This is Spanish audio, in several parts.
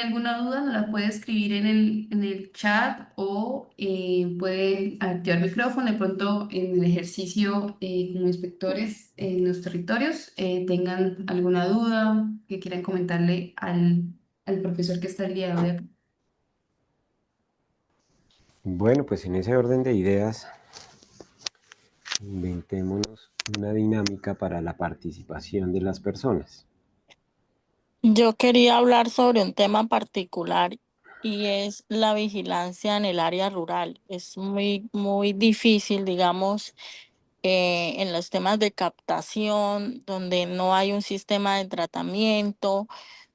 tiene alguna duda, nos la puede escribir en el chat o puede activar el micrófono. De pronto, en el ejercicio como inspectores en los territorios, tengan alguna duda que quieran comentarle al profesor que está el día de hoy acá. Bueno, pues en ese orden de ideas, inventémonos una dinámica para la participación de las personas. Yo quería hablar sobre un tema particular y es la vigilancia en el área rural. Es muy difícil, digamos, en los temas de captación, donde no hay un sistema de tratamiento,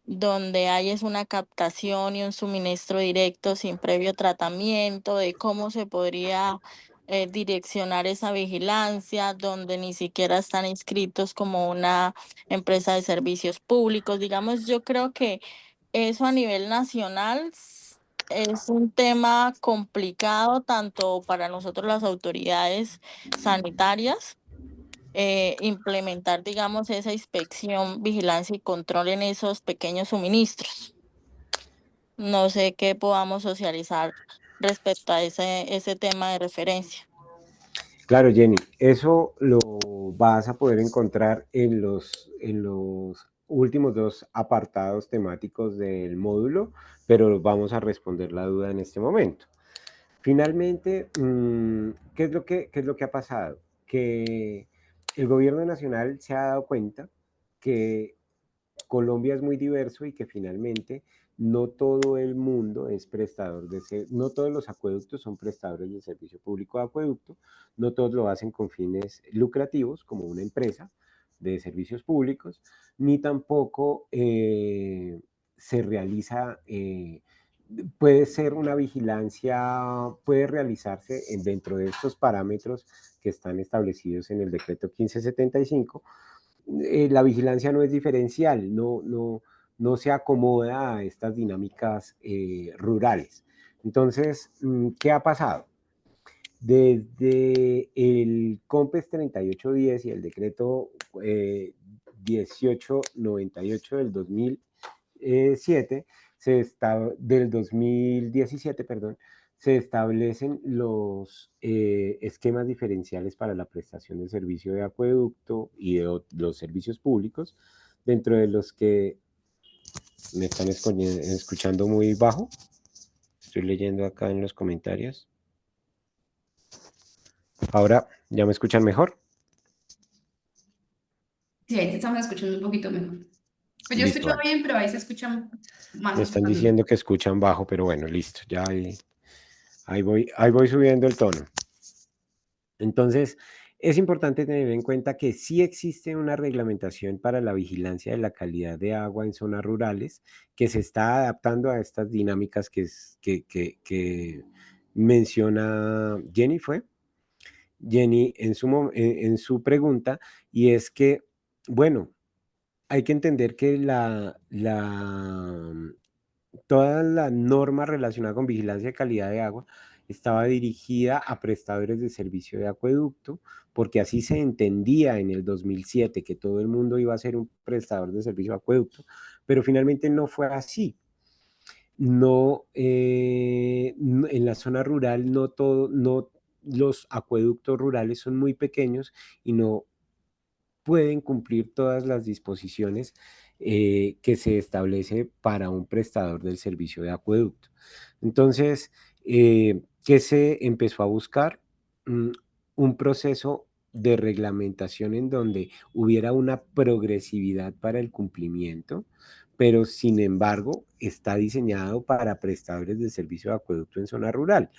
donde hay es una captación y un suministro directo sin previo tratamiento, de cómo se podría direccionar esa vigilancia, donde ni siquiera están inscritos como una empresa de servicios públicos. Digamos, yo creo que eso a nivel nacional es un tema complicado tanto para nosotros las autoridades sanitarias, implementar, digamos, esa inspección, vigilancia y control en esos pequeños suministros. No sé qué podamos socializar respecto a ese tema de referencia. Claro, Jenny, eso lo vas a poder encontrar en los últimos dos apartados temáticos del módulo, pero vamos a responder la duda en este momento. Finalmente, ¿qué es lo que ha pasado? Que el gobierno nacional se ha dado cuenta que Colombia es muy diverso y que finalmente no todo el mundo es prestador no todos los acueductos son prestadores de servicio público de acueducto, no todos lo hacen con fines lucrativos como una empresa de servicios públicos, ni tampoco se realiza, puede ser una vigilancia, puede realizarse dentro de estos parámetros que están establecidos en el decreto 1575. La vigilancia no es diferencial, no se acomoda a estas dinámicas rurales. Entonces, ¿qué ha pasado? Desde el COMPES 3810 y el decreto 1898 del 2007, del 2017, perdón, se establecen los esquemas diferenciales para la prestación de servicio de acueducto y de los servicios públicos, dentro de los que me están escuchando muy bajo. Estoy leyendo acá en los comentarios. Ahora, ¿ya me escuchan mejor? Sí, ahí te estamos escuchando un poquito mejor. Pues yo Listo, escucho vale. bien, pero ahí se escucha Me más están también. diciendo que escuchan bajo, pero bueno, listo, ya ahí voy subiendo el tono. Entonces, es importante tener en cuenta que sí existe una reglamentación para la vigilancia de la calidad de agua en zonas rurales que se está adaptando a estas dinámicas que menciona Jenny, ¿fue? Jenny en su pregunta, y es que, bueno, hay que entender que toda la norma relacionada con vigilancia de calidad de agua estaba dirigida a prestadores de servicio de acueducto, porque así se entendía en el 2007 que todo el mundo iba a ser un prestador de servicio de acueducto, pero finalmente no fue así. No, en la zona rural no, los acueductos rurales son muy pequeños y no pueden cumplir todas las disposiciones que se establece para un prestador del servicio de acueducto. Entonces, ¿qué se empezó a buscar? Mm, un proceso de reglamentación en donde hubiera una progresividad para el cumplimiento, pero sin embargo está diseñado para prestadores de servicio de acueducto en zona rural.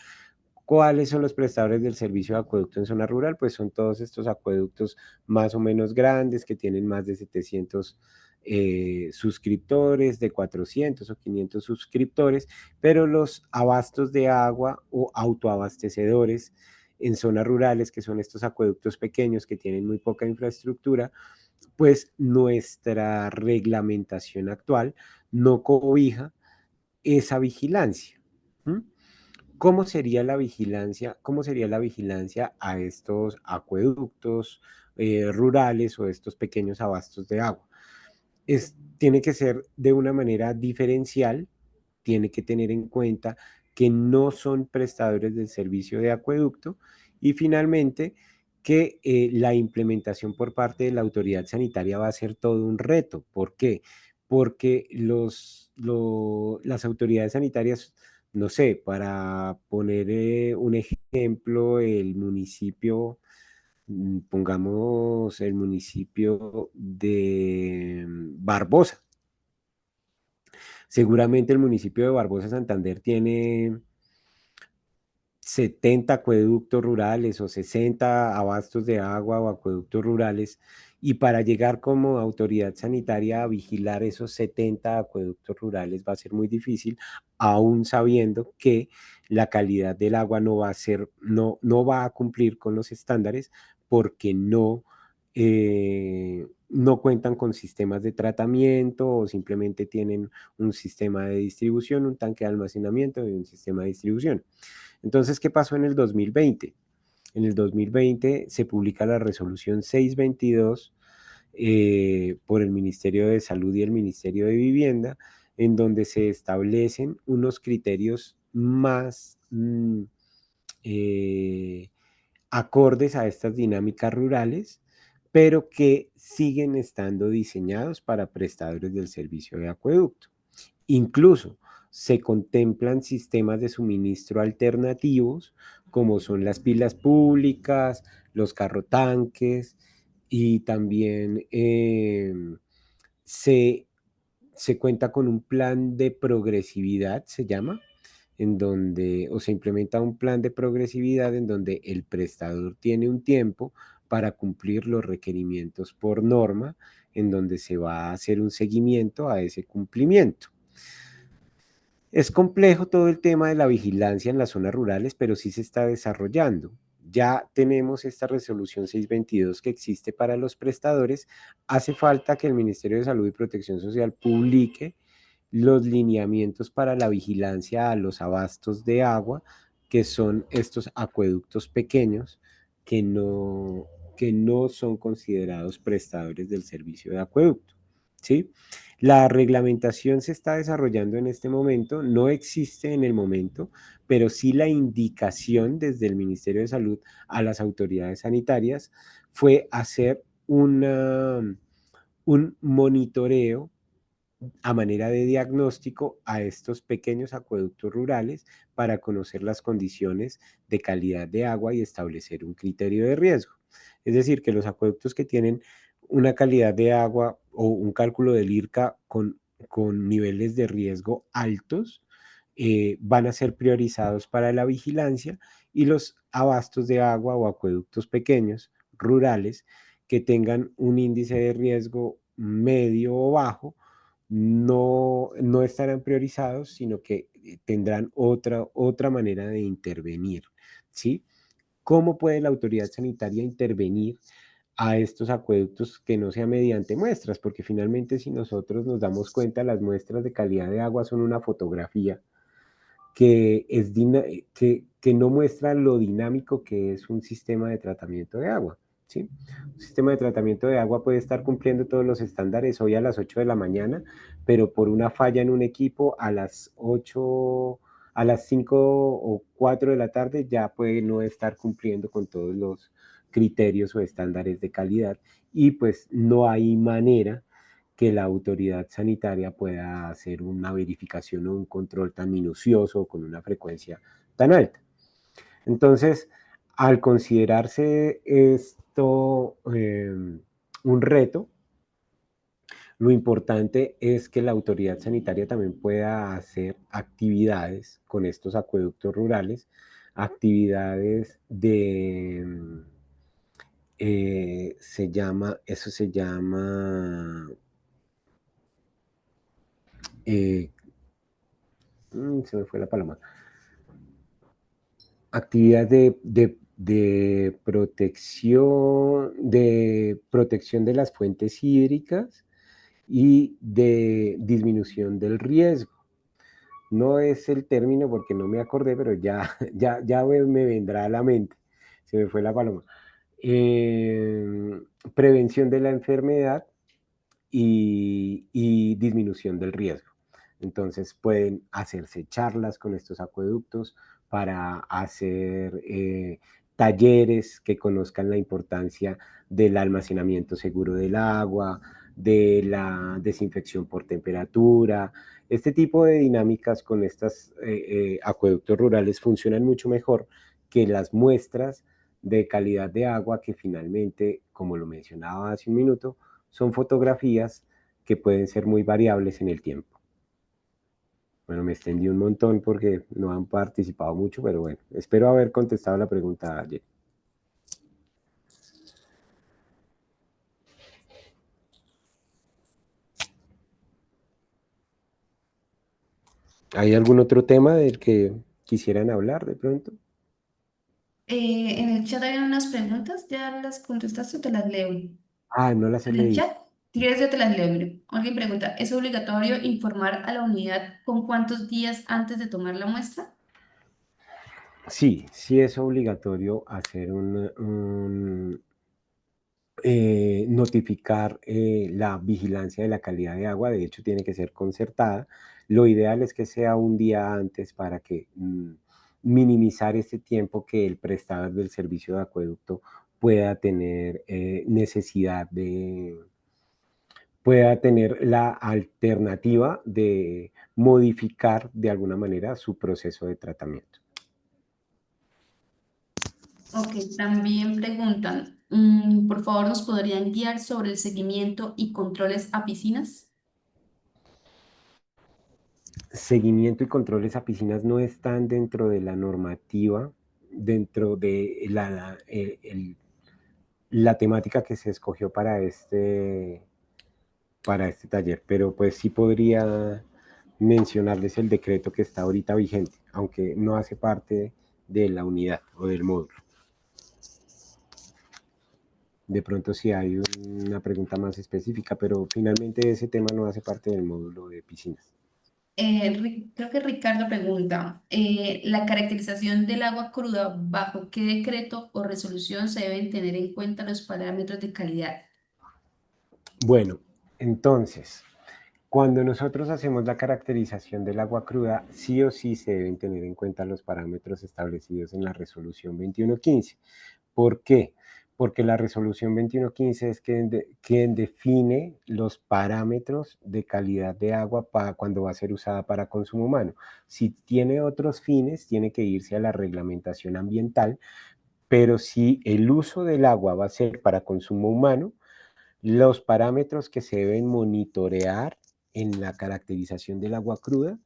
¿Cuáles son los prestadores del servicio de acueducto en zona rural? Pues son todos estos acueductos más o menos grandes que tienen más de 700 suscriptores, de 400 o 500 suscriptores, pero los abastos de agua o autoabastecedores en zonas rurales, que son estos acueductos pequeños que tienen muy poca infraestructura, pues nuestra reglamentación actual no cobija esa vigilancia. ¿Mm? ¿Cómo sería la vigilancia? ¿Cómo sería la vigilancia a estos acueductos rurales o estos pequeños abastos de agua? Tiene que ser de una manera diferencial, tiene que tener en cuenta que no son prestadores del servicio de acueducto y finalmente que la implementación por parte de la autoridad sanitaria va a ser todo un reto. ¿Por qué? Porque las autoridades sanitarias, no sé, para poner un ejemplo, el municipio, pongamos el municipio de Barbosa. Seguramente el municipio de Barbosa Santander tiene 70 acueductos rurales o 60 abastos de agua o acueductos rurales, y para llegar como autoridad sanitaria a vigilar esos 70 acueductos rurales va a ser muy difícil, aún sabiendo que la calidad del agua no va a ser, no va a cumplir con los estándares porque no cuentan con sistemas de tratamiento o simplemente tienen un sistema de distribución, un tanque de almacenamiento y un sistema de distribución. Entonces, ¿qué pasó en el 2020? En el 2020 se publica la resolución 622 por el Ministerio de Salud y el Ministerio de Vivienda, en donde se establecen unos criterios más eh, acordes a estas dinámicas rurales, pero que siguen estando diseñados para prestadores del servicio de acueducto. Incluso se contemplan sistemas de suministro alternativos, como son las pilas públicas, los carrotanques, y también se, se cuenta con un plan de progresividad, se llama, en donde, o se implementa un plan de progresividad en donde el prestador tiene un tiempo para cumplir los requerimientos por norma, en donde se va a hacer un seguimiento a ese cumplimiento. Es complejo todo el tema de la vigilancia en las zonas rurales, pero sí se está desarrollando. Ya tenemos esta resolución 622 que existe para los prestadores. Hace falta que el Ministerio de Salud y Protección Social publique los lineamientos para la vigilancia a los abastos de agua, que son estos acueductos pequeños que no son considerados prestadores del servicio de acueducto, ¿sí? La reglamentación se está desarrollando en este momento, no existe en el momento, pero sí la indicación desde el Ministerio de Salud a las autoridades sanitarias fue hacer un monitoreo a manera de diagnóstico a estos pequeños acueductos rurales para conocer las condiciones de calidad de agua y establecer un criterio de riesgo. Es decir, que los acueductos que tienen una calidad de agua o un cálculo del IRCA con niveles de riesgo altos van a ser priorizados para la vigilancia, y los abastos de agua o acueductos pequeños, rurales, que tengan un índice de riesgo medio o bajo, no estarán priorizados, sino que tendrán otra manera de intervenir, ¿sí? ¿Cómo puede la autoridad sanitaria intervenir a estos acueductos que no sea mediante muestras? Porque finalmente, si nosotros nos damos cuenta, las muestras de calidad de agua son una fotografía que no muestra lo dinámico que es un sistema de tratamiento de agua, ¿sí? Un sistema de tratamiento de agua puede estar cumpliendo todos los estándares hoy a las 8 de la mañana, pero por una falla en un equipo a las 5 o 4 de la tarde ya puede no estar cumpliendo con todos los criterios o estándares de calidad, y pues no hay manera que la autoridad sanitaria pueda hacer una verificación o un control tan minucioso con una frecuencia tan alta. Entonces, al considerarse esto un reto, lo importante es que la autoridad sanitaria también pueda hacer actividades con estos acueductos rurales, actividades eso se llama, eh, se me fue la paloma, actividades de protección de las fuentes hídricas y de disminución del riesgo. No es el término porque no me acordé, pero ya me vendrá a la mente. Se me fue la paloma. Prevención de la enfermedad y disminución del riesgo. Entonces pueden hacerse charlas con estos acueductos para hacer talleres que conozcan la importancia del almacenamiento seguro del agua, de la desinfección por temperatura. Este tipo de dinámicas con estos acueductos rurales funcionan mucho mejor que las muestras de calidad de agua que finalmente, como lo mencionaba hace un minuto, son fotografías que pueden ser muy variables en el tiempo. Bueno, me extendí un montón porque no han participado mucho, pero bueno, espero haber contestado la pregunta ayer. ¿Hay algún otro tema del que quisieran hablar de pronto? En el chat hay unas preguntas, ¿ya las contestaste o te las leo? Ah, no las he En el leído. chat, si quieres yo te las leo. Mire. Alguien pregunta, ¿es obligatorio informar a la unidad con cuántos días antes de tomar la muestra? Sí, sí es obligatorio hacer notificar la vigilancia de la calidad de agua, de hecho tiene que ser concertada. Lo ideal es que sea un día antes para que minimizar este tiempo que el prestador del servicio de acueducto pueda tener necesidad de, pueda tener la alternativa de modificar de alguna manera su proceso de tratamiento. Ok, también preguntan, por favor, ¿nos podrían guiar sobre el seguimiento y controles a piscinas? Seguimiento y controles a piscinas no están dentro de la normativa, dentro de la temática que se escogió para este taller, pero pues sí podría mencionarles el decreto que está ahorita vigente, aunque no hace parte de la unidad o del módulo. De pronto sí hay una pregunta más específica, pero finalmente ese tema no hace parte del módulo de piscinas. Creo que Ricardo pregunta, ¿la caracterización del agua cruda bajo qué decreto o resolución se deben tener en cuenta los parámetros de calidad? Bueno, entonces, cuando nosotros hacemos la caracterización del agua cruda, sí o sí se deben tener en cuenta los parámetros establecidos en la resolución 2115. ¿Por qué? Porque la resolución 2115 es quien define los parámetros de calidad de agua para cuando va a ser usada para consumo humano. Si tiene otros fines, tiene que irse a la reglamentación ambiental, pero si el uso del agua va a ser para consumo humano, los parámetros que se deben monitorear en la caracterización del agua cruda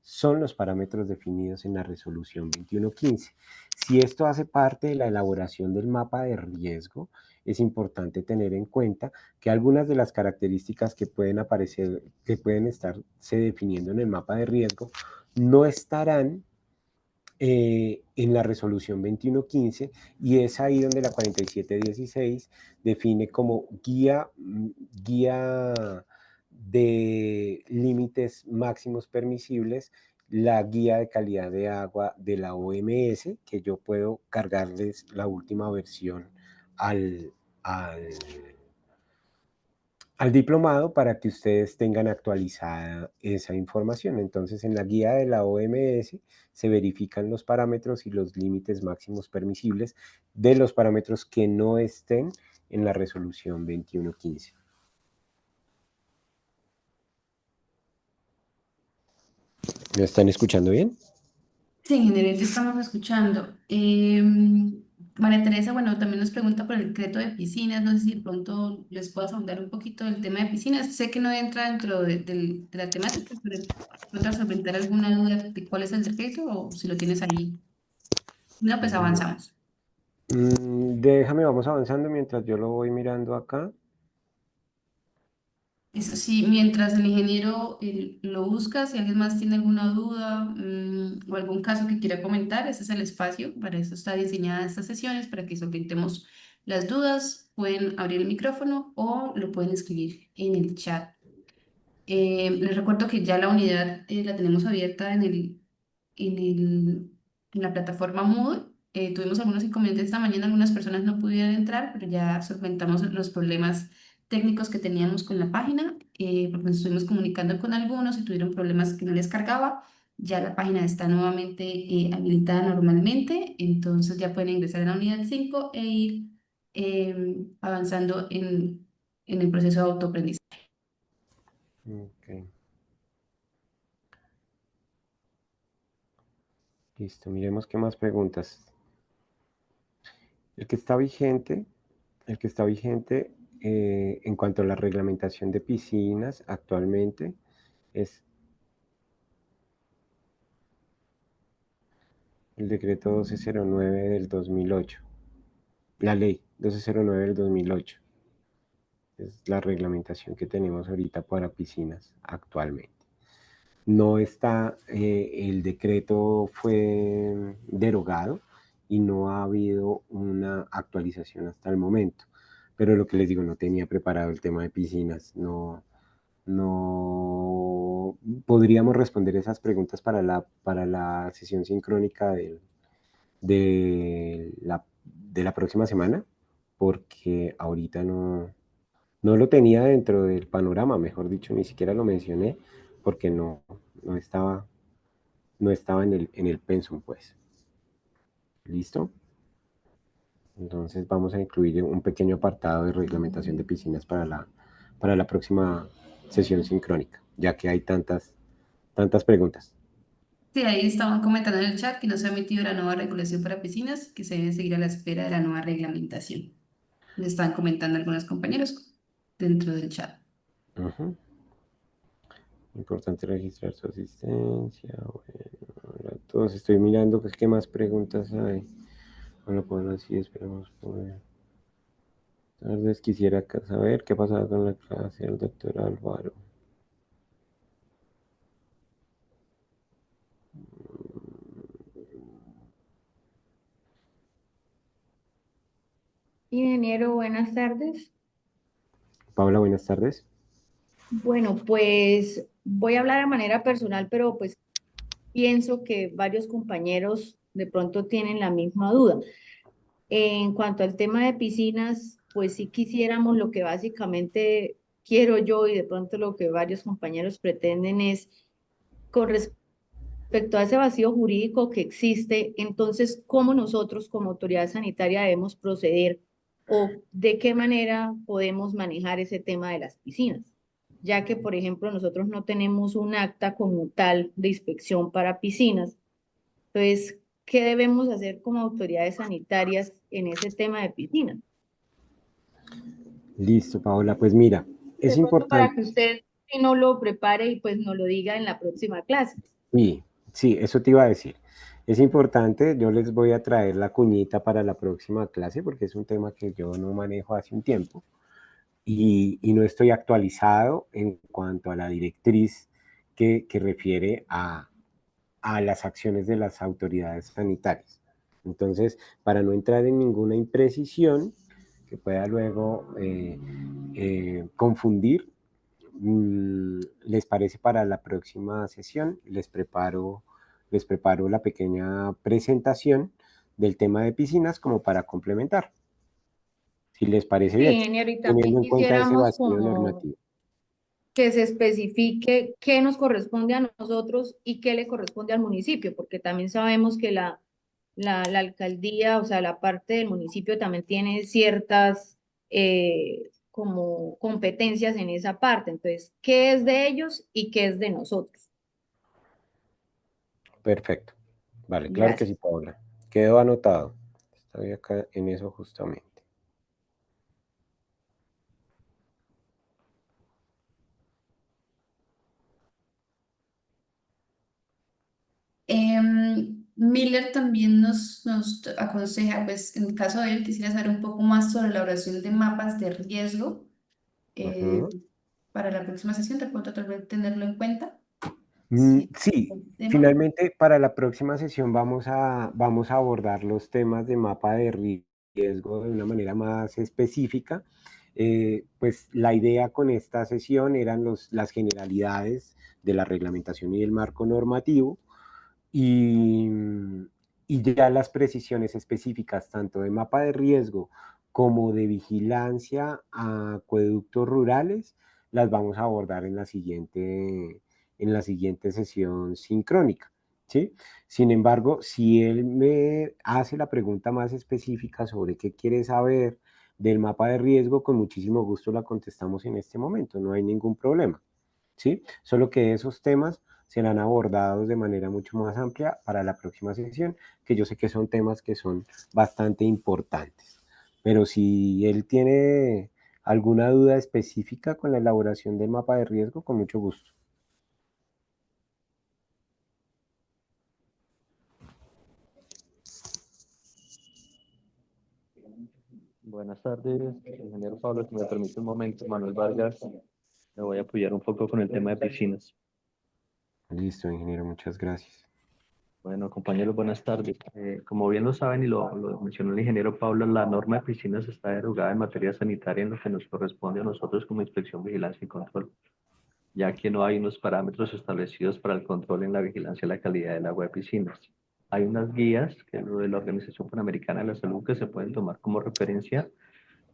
son los parámetros definidos en la resolución 2115. Si esto hace parte de la elaboración del mapa de riesgo, es importante tener en cuenta que algunas de las características que pueden aparecer, que pueden estarse definiendo en el mapa de riesgo, no estarán en la resolución 2115 y es ahí donde la 4716 define como guía de límites máximos permisibles la guía de calidad de agua de la OMS, que yo puedo cargarles la última versión al, al al diplomado para que ustedes tengan actualizada esa información. Entonces, en la guía de la OMS se verifican los parámetros y los límites máximos permisibles de los parámetros que no estén en la resolución 2115. ¿Me están escuchando bien? Sí, en general te estamos escuchando. María Teresa, bueno, también nos pregunta por el decreto de piscinas. No sé si de pronto les puedas ahondar un poquito del tema de piscinas. Sé que no entra dentro de la temática, pero ¿puedes solventar alguna duda de cuál es el decreto o si lo tienes ahí? No, pues avanzamos. Déjame, vamos avanzando mientras yo lo voy mirando acá. Eso sí, mientras el ingeniero lo busca, si alguien más tiene alguna duda, o algún caso que quiera comentar, ese es el espacio. Para eso está diseñada estas sesiones, para que solventemos las dudas. Pueden abrir el micrófono o lo pueden escribir en el chat. Les recuerdo que ya la unidad la tenemos abierta en el, en la plataforma Moodle. Tuvimos algunos inconvenientes esta mañana, algunas personas no pudieron entrar, pero ya solventamos los problemas técnicos que teníamos con la página. porque nos estuvimos comunicando con algunos y tuvieron problemas que no les cargaba. Ya la página está nuevamente habilitada normalmente, entonces ya pueden ingresar a la unidad 5 e ir avanzando en el proceso de autoaprendizaje. Ok. Listo, miremos qué más preguntas. El que está vigente, en cuanto a la reglamentación de piscinas actualmente es el decreto 1209 del 2008, la ley 1209 del 2008. Es la reglamentación que tenemos ahorita para piscinas actualmente. No está, el decreto fue derogado y no ha habido una actualización hasta el momento. Pero lo que les digo, no tenía preparado el tema de piscinas, no podríamos responder esas preguntas para la sesión sincrónica de la próxima semana, porque ahorita no lo tenía dentro del panorama, mejor dicho, ni siquiera lo mencioné, porque no estaba, no estaba en el pensum, pues. ¿Listo? Entonces vamos a incluir un pequeño apartado de reglamentación de piscinas para la próxima sesión sincrónica, ya que hay tantas preguntas. Sí, ahí estaban comentando en el chat que no se ha emitido la nueva regulación para piscinas, que se debe seguir a la espera de la nueva reglamentación. Le están comentando algunos compañeros dentro del chat. Ujú. Importante registrar su asistencia. Bueno, todos estoy mirando pues, qué más preguntas hay. Bueno, pues así esperamos poder. Tal vez quisiera saber qué pasaba con la clase del doctor Álvaro. Ingeniero, buenas tardes. Paula, buenas tardes. Bueno, pues voy a hablar de manera personal, pero pues pienso que varios compañeros de pronto tienen la misma duda. En cuanto al tema de piscinas, pues sí quisiéramos lo que básicamente quiero yo y de pronto lo que varios compañeros pretenden es con respecto a ese vacío jurídico que existe, entonces, ¿cómo nosotros como autoridad sanitaria debemos proceder o de qué manera podemos manejar ese tema de las piscinas? Ya que, por ejemplo, nosotros no tenemos un acta como tal de inspección para piscinas. Entonces, ¿qué debemos hacer como autoridades sanitarias en ese tema de piscinas? Listo, Paola. Pues mira, es De pronto para importante. que usted si no lo prepare y pues nos lo diga en la próxima clase. Sí, sí, eso te iba a decir. Es importante, yo les voy a traer la cuñita para la próxima clase porque es un tema que yo no manejo hace un tiempo y no estoy actualizado en cuanto a la directriz que refiere a las acciones de las autoridades sanitarias. Entonces, para no entrar en ninguna imprecisión que pueda luego confundir, ¿les parece para la próxima sesión? Les preparo la pequeña presentación del tema de piscinas como para complementar, si les parece Sí, bien, ingeniero, y teniendo también en cuenta ese quisiéramos vacío como normativo. que se especifique qué nos corresponde a nosotros y qué le corresponde al municipio, porque también sabemos que la alcaldía, o sea, la parte del municipio también tiene ciertas como competencias en esa parte. Entonces, ¿qué es de ellos y qué es de nosotros? Perfecto. Vale, claro que sí, Gracias. Paola. Quedó anotado. Estoy acá en eso justamente. Miller también nos aconseja, pues en el caso de él, quisiera saber un poco más sobre la elaboración de mapas de riesgo eh, Ujú. para la próxima sesión, de pronto tal vez tenerlo en cuenta. Sí, Sí, el tema. finalmente para la próxima sesión vamos a abordar los temas de mapa de riesgo de una manera más específica. Pues la idea con esta sesión eran las generalidades de la reglamentación y del marco normativo y, y ya las precisiones específicas tanto de mapa de riesgo como de vigilancia a acueductos rurales las vamos a abordar en la siguiente sesión sincrónica, ¿sí? Sin embargo, si él me hace la pregunta más específica sobre qué quiere saber del mapa de riesgo, con muchísimo gusto la contestamos en este momento, no hay ningún problema, ¿sí? Solo que esos temas serán abordados de manera mucho más amplia para la próxima sesión, que yo sé que son temas que son bastante importantes. Pero si él tiene alguna duda específica con la elaboración del mapa de riesgo, con mucho gusto. Buenas tardes, ingeniero Pablo. Si me permite un momento, Manuel Vargas, me voy a apoyar un poco con el tema de piscinas. Listo, ingeniero, muchas gracias. Bueno, compañeros, buenas tardes. Como bien lo saben y lo mencionó el ingeniero Pablo, la norma de piscinas está derogada en materia sanitaria en lo que nos corresponde a nosotros como Inspección, Vigilancia y Control, ya que no hay unos parámetros establecidos para el control en la vigilancia de la calidad del agua de piscinas. Hay unas guías que es lo de la Organización Panamericana de la Salud que se pueden tomar como referencia,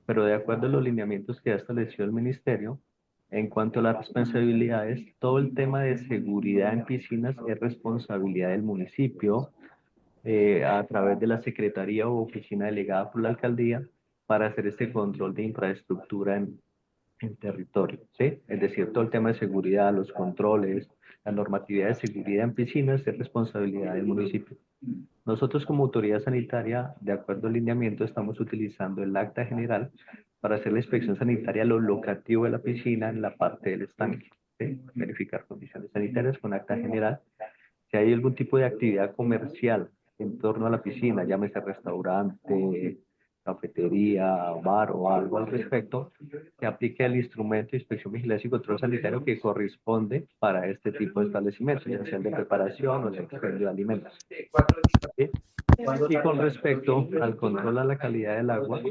pero de acuerdo a los lineamientos que ha establecido el Ministerio, en cuanto a las responsabilidades, todo el tema de seguridad en piscinas es responsabilidad del municipio a través de la Secretaría o Oficina delegada por la Alcaldía para hacer este control de infraestructura en territorio, ¿sí? Es decir, todo el tema de seguridad, los controles, la normatividad de seguridad en piscinas es responsabilidad del municipio. Nosotros como autoridad sanitaria, de acuerdo al lineamiento, estamos utilizando el acta general para hacer la inspección sanitaria, lo locativo de la piscina en la parte del estanque, ¿sí? Verificar condiciones sanitarias con acta general. Si hay algún tipo de actividad comercial en torno a la piscina, llámese restaurante, cafetería, bar o algo al respecto, se aplica el instrumento de inspección, vigilancia y control sanitario que corresponde para este tipo de establecimientos, ya sea el de preparación o el expendio de alimentos. ¿Sí? Y con respecto al control a la calidad del agua,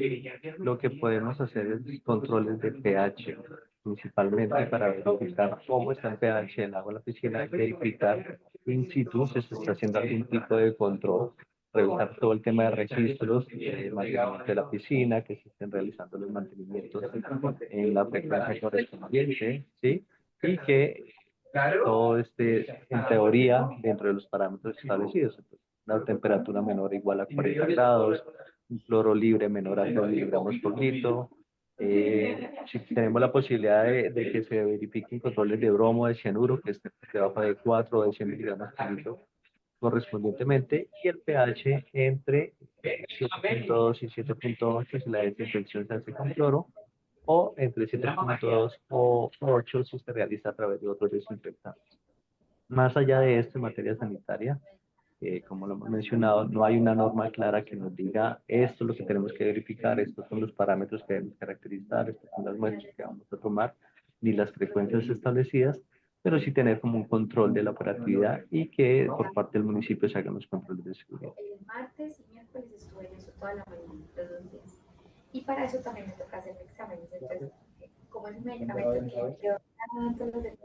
lo que podemos hacer es controles de pH, principalmente para verificar cómo está el pH del agua en la piscina, verificar in situ si se está haciendo algún tipo de control, revisar todo el tema de registros, mantenimiento de la piscina, que se estén realizando los mantenimientos en la frecuencia correspondiente, ¿sí? Y que todo esté, en teoría, dentro de los parámetros establecidos. Entonces, una temperatura menor o igual a 40 grados, un cloro libre menor a 2 miligramos por litro. Si tenemos la posibilidad de que se verifiquen controles de bromo, de cianuro, que esté debajo de 4 o de 100 miligramos por litro correspondientemente, y el pH entre 7.2 y 7.8 si la desinfección se hace con cloro, o entre 7.2 o 8 si se realiza a través de otros desinfectantes. Más allá de esto, en materia sanitaria, como lo hemos mencionado, no hay una norma clara que nos diga esto es lo que tenemos que verificar, estos son los parámetros que debemos caracterizar, estas son las muestras que vamos a tomar, ni las frecuencias establecidas, pero sí tener como un control de la operatividad y que por parte del municipio se hagan los controles de seguridad. El martes y miércoles estuve en eso toda la mañana, los 2 días. Y para eso también me toca hacer exámenes. Entonces, como es un medicamento que yo todos los días,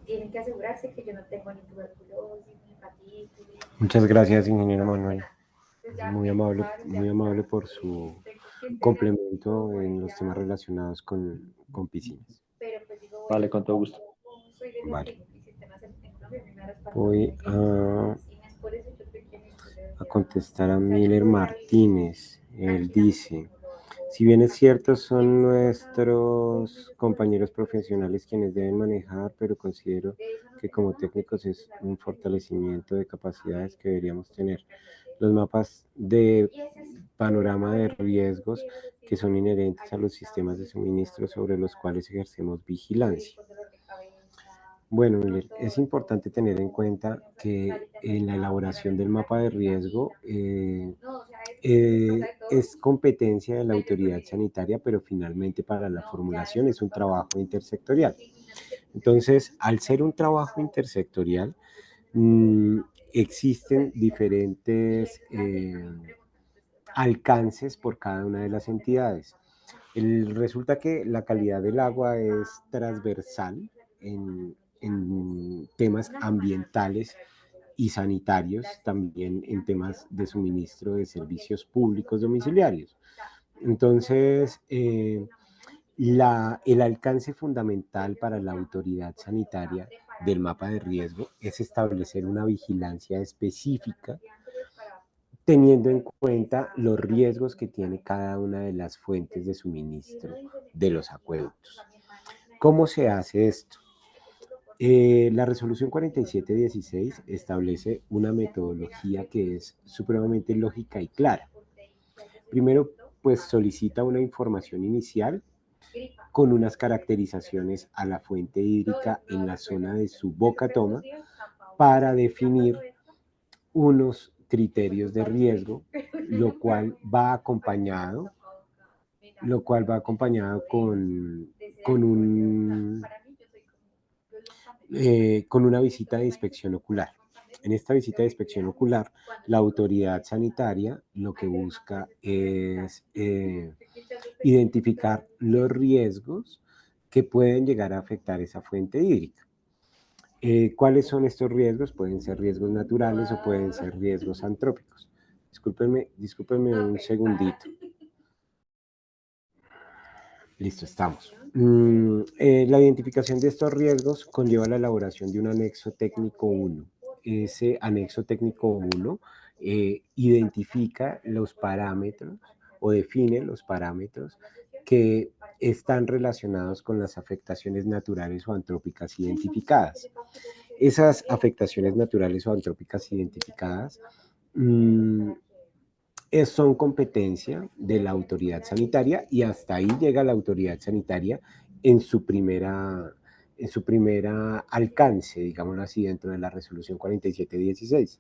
tienen que asegurarse que yo no tengo ni tuberculosis, ni hepatitis. Muchas gracias, ingeniero Manuel. Muy amable por su complemento en los temas relacionados con piscinas. Vale, con todo gusto. Vale. Voy a contestar a Miller Martínez. Él dice, si bien es cierto, son nuestros compañeros profesionales quienes deben manejar, pero considero que como técnicos es un fortalecimiento de capacidades que deberíamos tener. Los mapas de panorama de riesgos que son inherentes a los sistemas de suministro sobre los cuales ejercemos vigilancia. Bueno, Miller, es importante tener en cuenta que en la elaboración del mapa de riesgo es competencia de la autoridad sanitaria, pero finalmente para la formulación es un trabajo intersectorial. Entonces, al ser un trabajo intersectorial, existen diferentes alcances por cada una de las entidades. Resulta que la calidad del agua es transversal en temas ambientales y sanitarios, también en temas de suministro de servicios públicos domiciliarios. Entonces, El alcance fundamental para la autoridad sanitaria del mapa de riesgo es establecer una vigilancia específica teniendo en cuenta los riesgos que tiene cada una de las fuentes de suministro de los acueductos. ¿Cómo se hace esto? La resolución 4716 establece una metodología que es supremamente lógica y clara. Primero, pues solicita una información inicial con unas caracterizaciones a la fuente hídrica en la zona de su boca toma para definir unos criterios de riesgo, lo cual va acompañado con una visita de inspección ocular. En esta visita de inspección ocular, la autoridad sanitaria lo que busca es identificar los riesgos que pueden llegar a afectar esa fuente hídrica. ¿Cuáles son estos riesgos? Pueden ser riesgos naturales o pueden ser riesgos antrópicos. Discúlpenme un segundito. Listo, estamos. La identificación de estos riesgos conlleva la elaboración de un anexo técnico 1. Ese anexo técnico 1 identifica los parámetros o define los parámetros que están relacionados con las afectaciones naturales o antrópicas identificadas. Esas afectaciones naturales o antrópicas identificadas son competencia de la autoridad sanitaria y hasta ahí llega la autoridad sanitaria en su primera alcance, digámoslo así, dentro de la resolución 4716.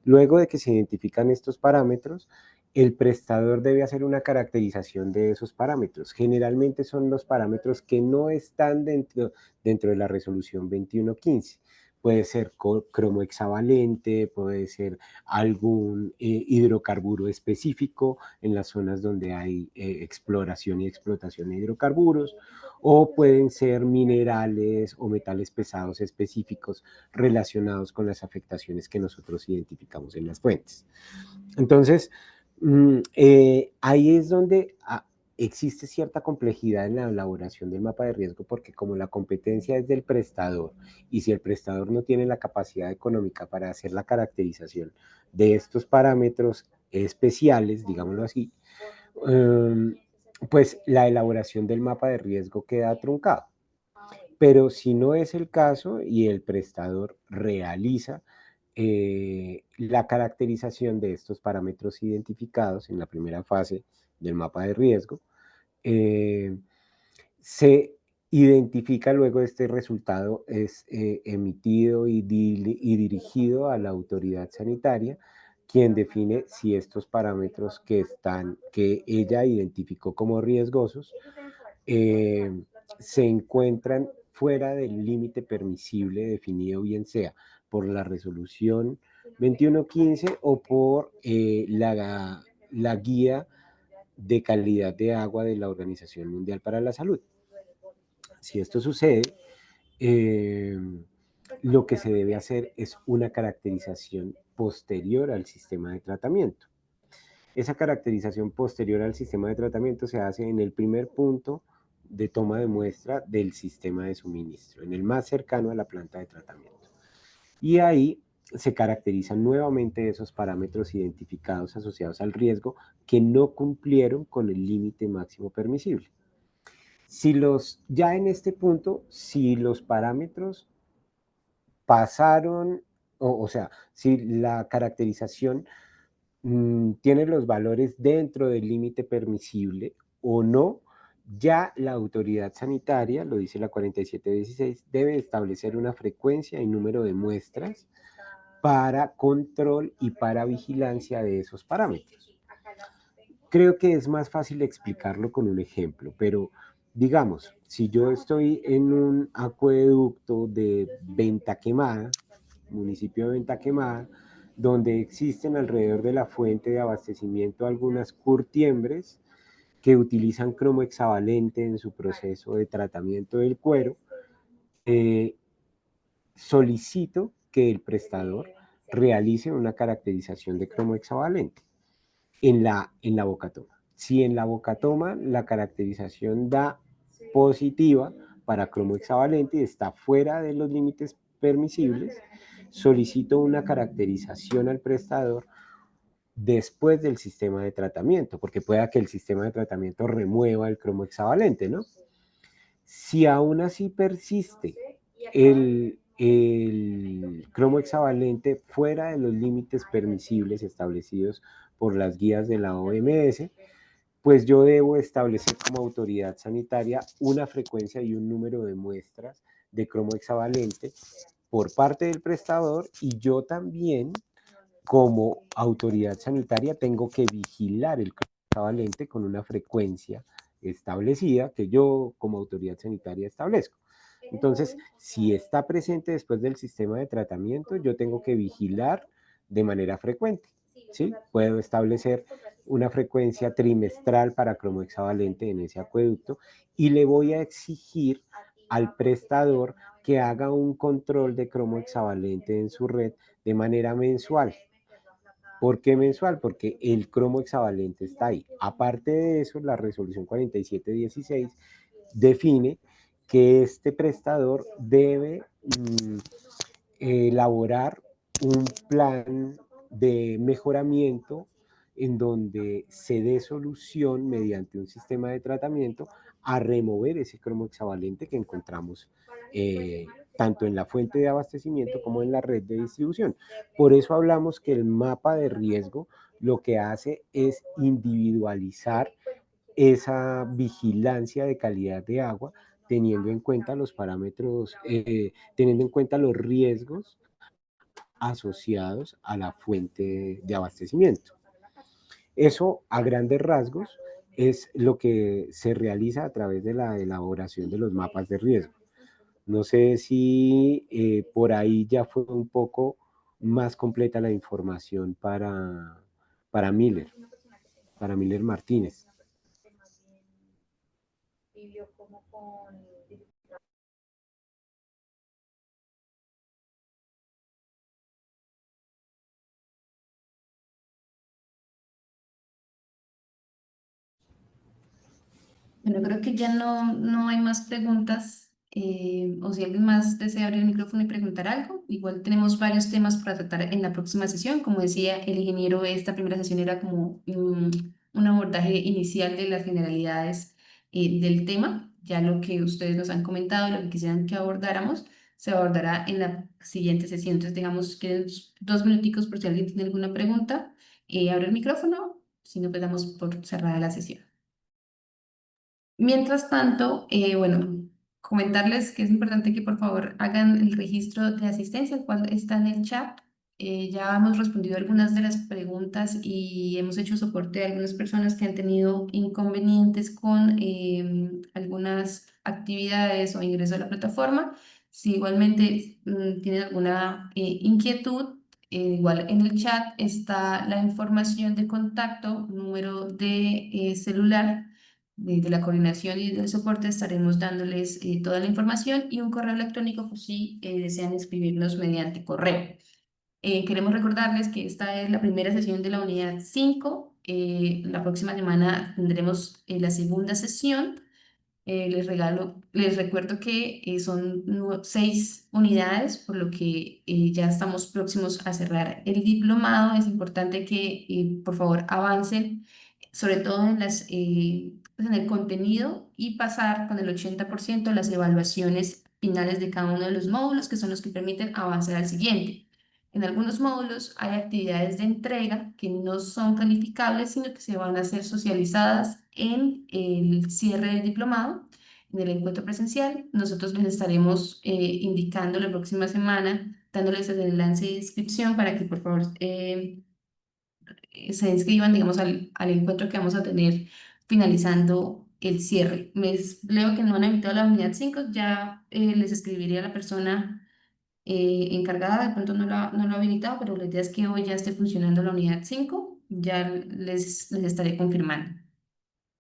Luego de que se identifican estos parámetros, el prestador debe hacer una caracterización de esos parámetros. Generalmente son los parámetros que no están dentro de la resolución 2115. Puede ser cromo hexavalente, puede ser algún hidrocarburo específico en las zonas donde hay exploración y explotación de hidrocarburos, o pueden ser minerales o metales pesados específicos relacionados con las afectaciones que nosotros identificamos en las fuentes. Entonces, ahí es donde existe cierta complejidad en la elaboración del mapa de riesgo, porque como la competencia es del prestador, y si el prestador no tiene la capacidad económica para hacer la caracterización de estos parámetros especiales, digámoslo así, pues la elaboración del mapa de riesgo queda truncado. Pero si no es el caso y el prestador realiza la caracterización de estos parámetros identificados en la primera fase del mapa de riesgo, se identifica luego este resultado, es emitido y dirigido a la autoridad sanitaria, quien define si estos parámetros que ella identificó como riesgosos se encuentran fuera del límite permisible definido, bien sea por la resolución 2115 o por la guía de calidad de agua de la Organización Mundial para la Salud. Si esto sucede, lo que se debe hacer es una caracterización posterior al sistema de tratamiento. Esa caracterización posterior al sistema de tratamiento se hace en el primer punto de toma de muestra del sistema de suministro, en el más cercano a la planta de tratamiento. Y ahí se caracterizan nuevamente esos parámetros identificados asociados al riesgo que no cumplieron con el límite máximo permisible. Ya en este punto, si los parámetros pasaron, o sea, si la caracterización tiene los valores dentro del límite permisible o no, ya la autoridad sanitaria, lo dice la 4716, debe establecer una frecuencia y número de muestras para control y para vigilancia de esos parámetros. Creo que es más fácil explicarlo con un ejemplo, pero digamos, si yo estoy en un acueducto de Venta Quemada, municipio de Venta Quemada, donde existen alrededor de la fuente de abastecimiento algunas curtiembres que utilizan cromo hexavalente en su proceso de tratamiento del cuero, solicito que el prestador realice una caracterización de cromo hexavalente en la boca toma. Si en la boca toma la caracterización da positiva para cromo hexavalente y está fuera de los límites permisibles, solicito una caracterización al prestador después del sistema de tratamiento, porque pueda que el sistema de tratamiento remueva el cromo hexavalente, ¿no? Si aún así persiste el cromo hexavalente fuera de los límites permisibles establecidos por las guías de la OMS, pues yo debo establecer como autoridad sanitaria una frecuencia y un número de muestras de cromo hexavalente por parte del prestador, y yo también como autoridad sanitaria tengo que vigilar el cromo hexavalente con una frecuencia establecida que yo como autoridad sanitaria establezco. Entonces, si está presente después del sistema de tratamiento, yo tengo que vigilar de manera frecuente, ¿sí? Puedo establecer una frecuencia trimestral para cromo hexavalente en ese acueducto y le voy a exigir al prestador que haga un control de cromo hexavalente en su red de manera mensual. ¿Por qué mensual? Porque el cromo hexavalente está ahí. Aparte de eso, la resolución 4716 define que este prestador debe elaborar un plan de mejoramiento en donde se dé solución mediante un sistema de tratamiento a remover ese cromo hexavalente que encontramos tanto en la fuente de abastecimiento como en la red de distribución. Por eso hablamos que el mapa de riesgo lo que hace es individualizar esa vigilancia de calidad de agua, teniendo en cuenta los parámetros, teniendo en cuenta los riesgos asociados a la fuente de abastecimiento. Eso, a grandes rasgos, es lo que se realiza a través de la elaboración de los mapas de riesgo. No sé si por ahí ya fue un poco más completa la información para Miller Martínez. Bueno, creo que ya no hay más preguntas. O si alguien más desea abrir el micrófono y preguntar algo, igual tenemos varios temas para tratar en la próxima sesión. Como decía el ingeniero, esta primera sesión era como un abordaje inicial de las generalidades del tema. Ya lo que ustedes nos han comentado, lo que quisieran que abordáramos, se abordará en la siguiente sesión. Entonces, digamos que 2 minuticos por si alguien tiene alguna pregunta. Abre el micrófono, si no, pues damos por cerrada la sesión. Mientras tanto, bueno, comentarles que es importante que por favor hagan el registro de asistencia, el cual está en el chat. Ya hemos respondido algunas de las preguntas y hemos hecho soporte a algunas personas que han tenido inconvenientes con algunas actividades o ingreso a la plataforma. Si igualmente tienen alguna inquietud, igual en el chat está la información de contacto, número de celular de la coordinación y del soporte. Estaremos dándoles toda la información y un correo electrónico por si desean escribirnos mediante correo. Queremos recordarles que esta es la primera sesión de la unidad 5. La próxima semana tendremos la segunda sesión. Les recuerdo que son 6 unidades, por lo que ya estamos próximos a cerrar el diplomado. Es importante que por favor avancen, sobre todo pues, en el contenido, y pasar con el 80% las evaluaciones finales de cada uno de los módulos, que son los que permiten avanzar al siguiente. En algunos módulos hay actividades de entrega que no son calificables, sino que se van a ser socializadas en el cierre del diplomado, en el encuentro presencial. Nosotros les estaremos indicando la próxima semana, dándoles el enlace de inscripción para que por favor se inscriban, digamos, al encuentro que vamos a tener finalizando el cierre. Leo que no han invitado a la unidad 5, ya les escribiría a la persona encargada, de pronto no lo ha habilitado, pero la idea es que hoy ya esté funcionando la unidad 5, ya les estaré confirmando.